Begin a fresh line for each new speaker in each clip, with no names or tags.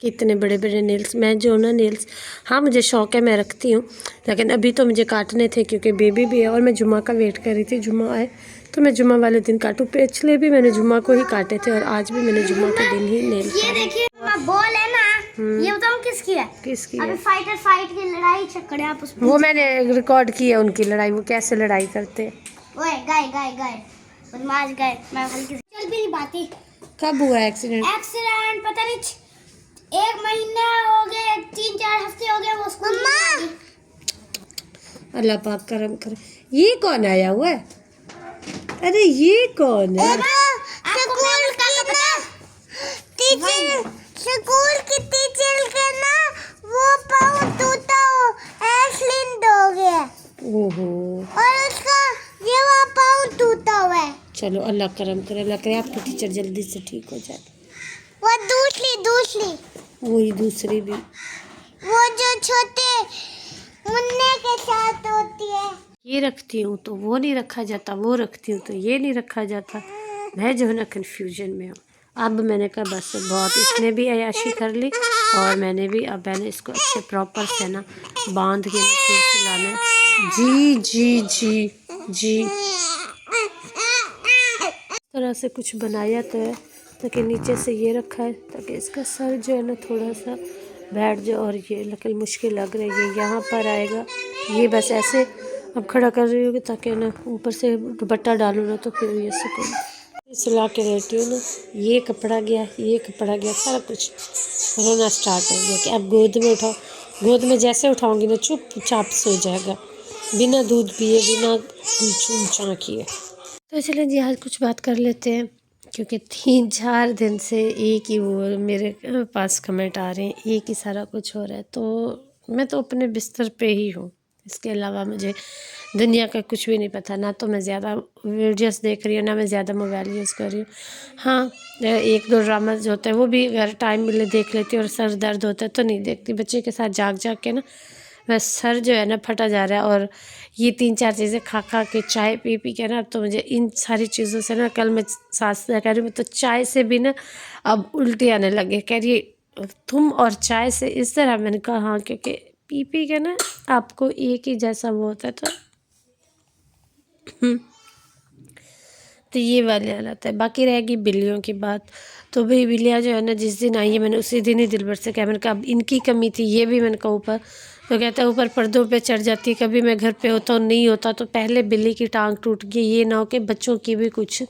कितने बड़े बड़े नेल्स। मैं जो ना नेल्स, हाँ मुझे शौक़ है, मैं रखती हूँ, लेकिन अभी तो मुझे काटने थे क्योंकि बेबी भी है और मैं जुम्मा का वेट कर रही थी, जुम्मा आए तो मैं जुम्मा वाले दिन काटूँ। पिछले भी मैंने जुम्मा को ही काटे थे और आज भी मैंने जुम्मा के दिन ही नेल काटे। ये देखिए बॉल है ना, ये बताऊँ किसकी है? किसकी है? फाइटर फाइट की लड़ाई चक्कर आप उसमें। वो मैंने रिकॉर्ड की है उनकी लड़ाई, वो कैसे लड़ाई करते हैं। ओए गाय गाय गाय बदमाश गाय, मैं हल्की से चल भी नहीं पाती। कब हुआ एक्सीडेंट? एक्सीडेंट पता नहीं, 1 महीना हो गया, 3-4 हफ्ते हो गए वो स्कूल में। अल्लाह पाक करम करे। ये कौन आया हुआ है? अरे ये कौन है? स्कूल की टीचर के ना वो पाँव टूटा हो, एक्सीडेंट हो गया। ओहो। और उसका ये वो पाँव टूटा हुआ है। चलो अल्लाह करम करे, अल्लाह करे आपकी टीचर जल्दी से ठीक हो जाए। वो दूसरी वही दूसरी भी, वो जो छोटे मुन्ने के साथ होती है। ये रखती हूँ तो वो नहीं रखा जाता, वो रखती हूँ तो ये नहीं रखा जाता। मैं जो है ना कन्फ्यूजन में हूँ। अब मैंने कहा बस बहुत, इसने भी अयाशी कर ली और मैंने भी, अब मैंने इसको अच्छे प्रॉपर से ना बांध के फिर सुलाना। जी जी जी जी इस तरह से कुछ बनाया तो है, ताकि नीचे से ये रखा है ताकि इसका सर जो है ना थोड़ा सा बैठ जाए। और ये लेकिन मुश्किल लग रही है, यहाँ पर आएगा ये, बस ऐसे अब खड़ा कर रही होगी ताकि ना ऊपर से दुपट्टा डालूँ ना तो फिर ये सुकून सिला के रहती हूँ ना। ये कपड़ा गया, ये कपड़ा गया, सारा कुछ रोना स्टार्ट हो गया कि अब गोद में उठाओ। गोद में जैसे उठाऊंगी ना चुपचाप सो जाएगा, बिना दूध पिए, बिना चूम किए। तो चलें जी आज कुछ बात कर लेते हैं, क्योंकि 3-4 दिन से एक ही वो मेरे पास कमेंट आ रहे हैं, एक ही सारा कुछ हो रहा है। तो मैं तो अपने बिस्तर पे ही हूँ, इसके अलावा मुझे दुनिया का कुछ भी नहीं पता। ना तो मैं ज़्यादा वीडियोस देख रही हूँ, ना मैं ज़्यादा मोबाइल यूज़ कर रही हूँ। हाँ 1-2 ड्रामा जो होता है वो भी अगर टाइम मिले देख लेती हूँ, और सर दर्द होता है तो नहीं देखती। बच्चे के साथ जाग जाग के ना बस सर जो है ना फटा जा रहा है। और ये 3-4 चीज़ें खा खा के, चाय पी पी के ना, अब तो मुझे इन सारी चीज़ों से ना, कल मैं सास से कह रही हूँ तो चाय से भी ना अब उल्टी आने लगे। कह रही तुम और चाय से इस तरह। मैंने कहा हाँ, क्योंकि पी पी के ना आपको एक ही जैसा वो होता है। तो ये वाली हालत है। बाकी रहेगी बिल्लियों की बात, तो भाई बिल्लियाँ जो है ना जिस दिन आई है मैंने उसी दिन ही दिलबर से कहा, मैंने कहा अब इनकी कमी थी, ये भी मैंने कहा ऊपर। तो कहता है ऊपर पर्दों पे चढ़ जाती है, कभी मैं घर पे होता हूँ नहीं होता तो पहले बिल्ली की टांग टूट गई, ये ना हो कि बच्चों की भी कुछ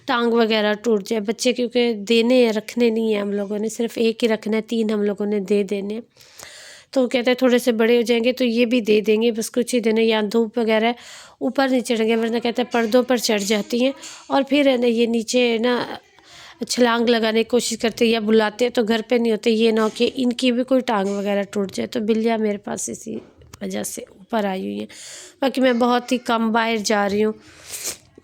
टांग वगैरह टूट जाए। बच्चे क्योंकि देने हैं, रखने नहीं है हम लोगों ने, सिर्फ एक ही रखना है, 3 हम लोगों ने दे देने। तो कहते हैं थोड़े से बड़े हो जाएंगे तो ये भी दे देंगे, बस कुछ ही दिन है, या धूप वगैरह ऊपर नहीं चढ़ेंगे, वरना कहते हैं पर्दों पर चढ़ जाती हैं। और फिर है ना ये नीचे है ना छलांग लगाने की कोशिश करते या बुलाते हैं तो घर पे नहीं होते, ये ना हो कि इनकी भी कोई टांग वगैरह टूट जाए। तो बिल्लियाँ मेरे पास इसी वजह से ऊपर आई हुई हैं। बाकी मैं बहुत ही कम बाहर जा रही हूँ,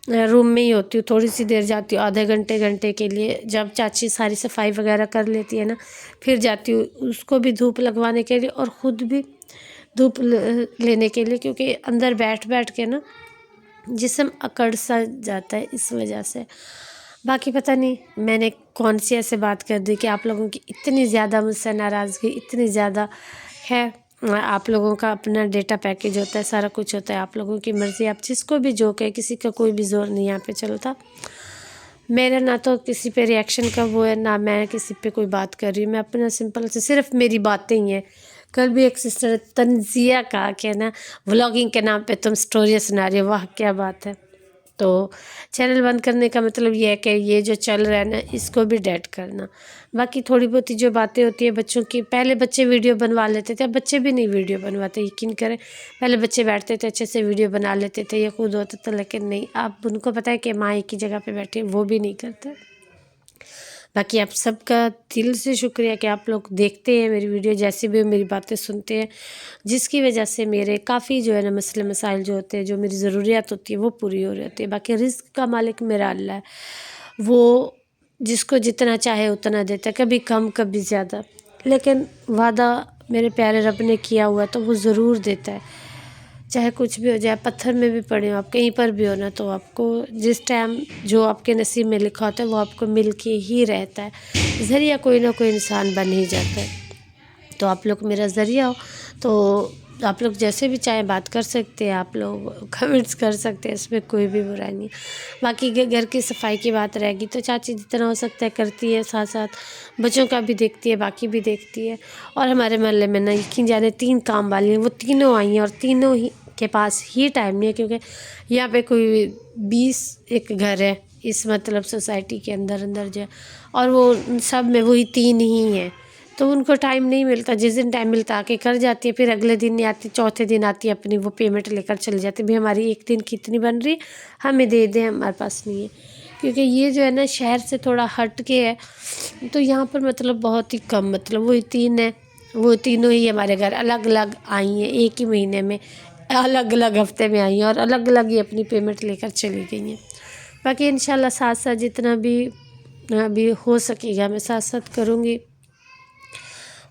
रूम में ही होती हूँ, थोड़ी सी देर जाती हूँ, आधे घंटे के लिए, जब चाची सारी सफाई वगैरह कर लेती है ना फिर जाती हूँ उसको भी धूप लगवाने के लिए और ख़ुद भी धूप लेने के लिए, क्योंकि अंदर बैठ बैठ के ना जिस्म अकड़ सा जाता है इस वजह से। बाकी पता नहीं मैंने कौन सी ऐसे बात कर दी कि आप लोगों की इतनी ज़्यादा मुझसे नाराज़गी, इतनी ज़्यादा है। आप लोगों का अपना डेटा पैकेज होता है, सारा कुछ होता है, आप लोगों की मर्ज़ी, आप जिसको भी जो कहे, किसी का कोई भी ज़ोर नहीं यहाँ पे चलता। मेरा ना तो किसी पे रिएक्शन का वो है, ना मैं किसी पे कोई बात कर रही हूँ, मैं अपना सिंपल से सिर्फ मेरी बातें ही हैं। कल भी एक सिस्टर तंजिया का क्या ना व्लॉगिंग के नाम पे तुम स्टोरी सुना रही हो, वाह क्या बात है। तो चैनल बंद करने का मतलब ये है कि ये जो चल रहा है ना इसको भी डेड करना। बाकी थोड़ी बहुत जो बातें होती है बच्चों की, पहले बच्चे वीडियो बनवा लेते थे, अब बच्चे भी नहीं वीडियो बनवाते, यकीन करें। पहले बच्चे बैठते थे अच्छे से वीडियो बना लेते थे, ये खुद होता था, लेकिन नहीं, अब उनको पता है कि माँ एक ही जगह पे बैठे, वो भी नहीं करते। बाकी आप सबका दिल से शुक्रिया कि आप लोग देखते हैं मेरी वीडियो, जैसे भी मेरी बातें सुनते हैं, जिसकी वजह से मेरे काफ़ी जो है ना मसले मसाइल जो होते हैं, जो मेरी ज़रूरियात होती है वो पूरी हो रहती है। बाकी रिज़्क़ का मालिक मेरा अल्लाह है, वो जिसको जितना चाहे उतना देता है, कभी कम कभी ज़्यादा, लेकिन वादा मेरे प्यारे रब ने किया हुआ तो वो ज़रूर देता है। چاہے کچھ بھی ہو جائے، پتھر میں بھی پڑے ہو آپ، کہیں پر بھی ہو نا، تو آپ کو جس ٹائم جو آپ کے نصیب میں لکھا ہوتا ہے وہ آپ کو مل کے ہی رہتا ہے، ذریعہ کوئی نہ کوئی انسان بن ہی جاتا ہے۔ تو آپ لوگ میرا ذریعہ ہو، تو آپ لوگ جیسے بھی چاہیں بات کر سکتے ہیں، آپ لوگ کمنٹس کر سکتے ہیں، اس میں کوئی بھی برائی نہیں۔ باقی گھر کی صفائی کی بات رہے گی تو چاچی جتنا ہو سکتا ہے کرتی ہے، ساتھ ساتھ بچوں کا بھی دیکھتی ہے، باقی بھی دیکھتی ہے۔ اور ہمارے محلے میں نا یقین جانے 3 کام والی ہیں، وہ تینوں آئی ہیں اور تینوں ہی کے پاس ہی ٹائم نہیں ہے، کیونکہ یہاں پہ کوئی 20 ایک گھر ہے اس مطلب سوسائٹی کے اندر جو ہے، اور وہ سب میں وہی 3 ہی ہیں، تو ان کو ٹائم نہیں ملتا۔ جس دن ٹائم ملتا آ کے کر جاتی ہے، پھر اگلے دن نہیں آتی، چوتھے دن آتی ہے، اپنی وہ پیمنٹ لے کر چلی جاتی ہے، بھی ہماری ایک دن کی اتنی بن رہی ہمیں دے دیں، ہمارے پاس نہیں ہے۔ کیونکہ یہ جو ہے نا شہر سے تھوڑا ہٹ کے ہے، تو یہاں پر مطلب بہت ہی کم، مطلب وہی 3 ہیں، وہ تینوں ہی ہمارے گھر الگ الگ آئی ہیں، ایک ہی مہینے میں الگ الگ ہفتے میں آئی ہیں، اور الگ الگ ہی اپنی پیمنٹ لے کر چلی گئی ہیں۔ باقی انشاءاللہ ساتھ ساتھ جتنا بھی ابھی ہو سکے گا میں ساتھ ساتھ کروں گی،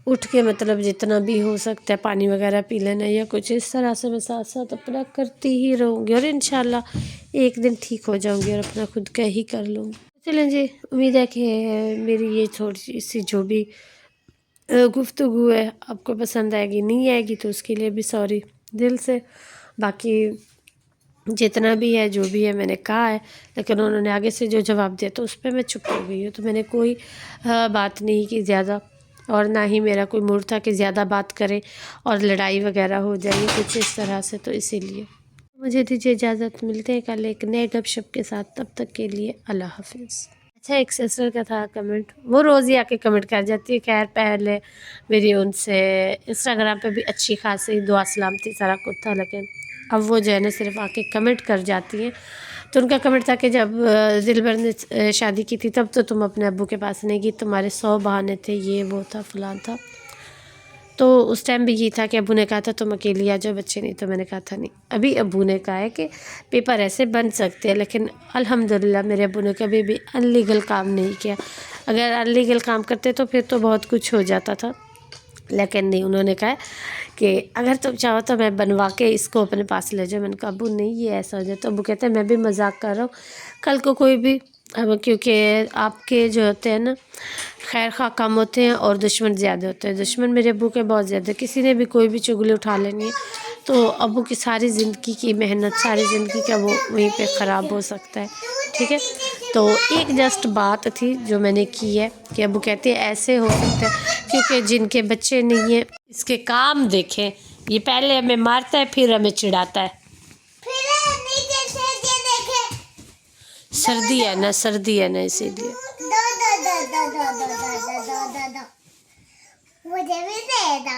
اٹھ کے مطلب جتنا بھی ہو سکتا ہے پانی وغیرہ پی لینا یا کچھ اس طرح سے میں ساتھ ساتھ اپنا کرتی ہی رہوں گی، اور انشاءاللہ ایک دن ٹھیک ہو جاؤں گی اور اپنا خود کا ہی کر لوں گی۔ چلیں جی، امید ہے کہ میری یہ تھوڑی سی جو بھی گفتگو ہے آپ کو پسند آئے گی، نہیں آئے گی تو اس کے لیے بھی سوری دل سے۔ باقی جتنا بھی ہے جو بھی ہے میں نے کہا ہے، لیکن انہوں نے آگے سے جو جواب دیا تو اس پہ میں چپ ہو گئی ہوں، تو میں نے کوئی بات نہیں کی زیادہ، اور نہ ہی میرا کوئی موڈ تھا کہ زیادہ بات کرے اور لڑائی وغیرہ ہو جائے کچھ اس طرح سے، تو اسی لیے مجھے دیجیے اجازت، ملتے ہیں کل ایک نئے گپ شپ کے ساتھ، تب تک کے لیے اللہ حافظ۔ اچھا، ایک سسٹر کا تھا کمنٹ، وہ روز ہی آ کے کمنٹ کر جاتی ہے، خیر پہلے میری ان سے انسٹاگرام پہ بھی اچھی خاصی دعا سلامتی سارا کچھ تھا، لیکن اب وہ جو ہے نا صرف آ کے کمنٹ کر جاتی ہیں۔ تو ان کا کمنٹ تھا کہ جب دلبر نے شادی کی تھی تب تو تم اپنے ابو کے پاس نہیں گئی، تمہارے 100 بہانے تھے، یہ وہ تھا فلان تھا۔ تو اس ٹائم بھی یہ تھا کہ ابو نے کہا تھا تم اکیلی آ جاؤ، بچے نہیں، تو میں نے کہا تھا نہیں۔ ابھی ابو نے کہا ہے کہ پیپر ایسے بن سکتے ہیں، لیکن الحمدللہ میرے ابو نے کبھی بھی انلیگل کام نہیں کیا۔ اگر انلیگل کام کرتے تو پھر تو بہت کچھ ہو جاتا تھا، لیکن نہیں، انہوں نے کہا کہ اگر تم چاہو تو میں بنوا کے اس کو اپنے پاس لے جاؤ۔ میں نے کہا ابو نہیں، یہ ایسا ہو جائے، تو ابو کہتے ہیں میں بھی مذاق کر رہا ہوں، کل کو کوئی بھی کیونکہ آپ کے جو ہوتے ہیں نا خیر خواہ کم ہوتے ہیں اور دشمن زیادہ ہوتے ہیں۔ دشمن میرے ابو کے بہت زیادہ، کسی نے بھی کوئی بھی چغلی اٹھا لینی ہے تو ابو کی ساری زندگی کی محنت، ساری زندگی کا وہ وہیں پہ خراب ہو سکتا ہے، ٹھیک ہے۔ تو ایک جسٹ بات تھی جو میں نے کی ہے کہ ابو کہتے ہیں ایسے ہو سکتا ہے، کیونکہ جن کے بچے نہیں ہیں اس کے کام دیکھیں، یہ پہلے ہمیں مارتا ہے پھر ہمیں چڑھاتا ہے۔ سردی ہے نا، سردی ہے نا، اسی لیے
مجھے بھی دے دو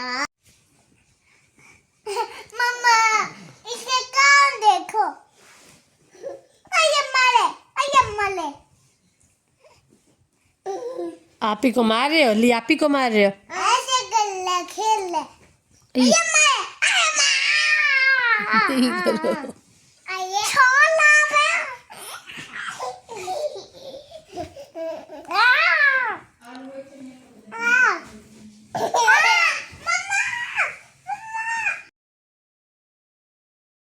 مما، اس کے کام دیکھو، ملے
آپ ہی کو مار رہے ہو، لی آپ ہی کو مار رہے ہو،
ایسے گلے کھیل لے،
نہیں کرو۔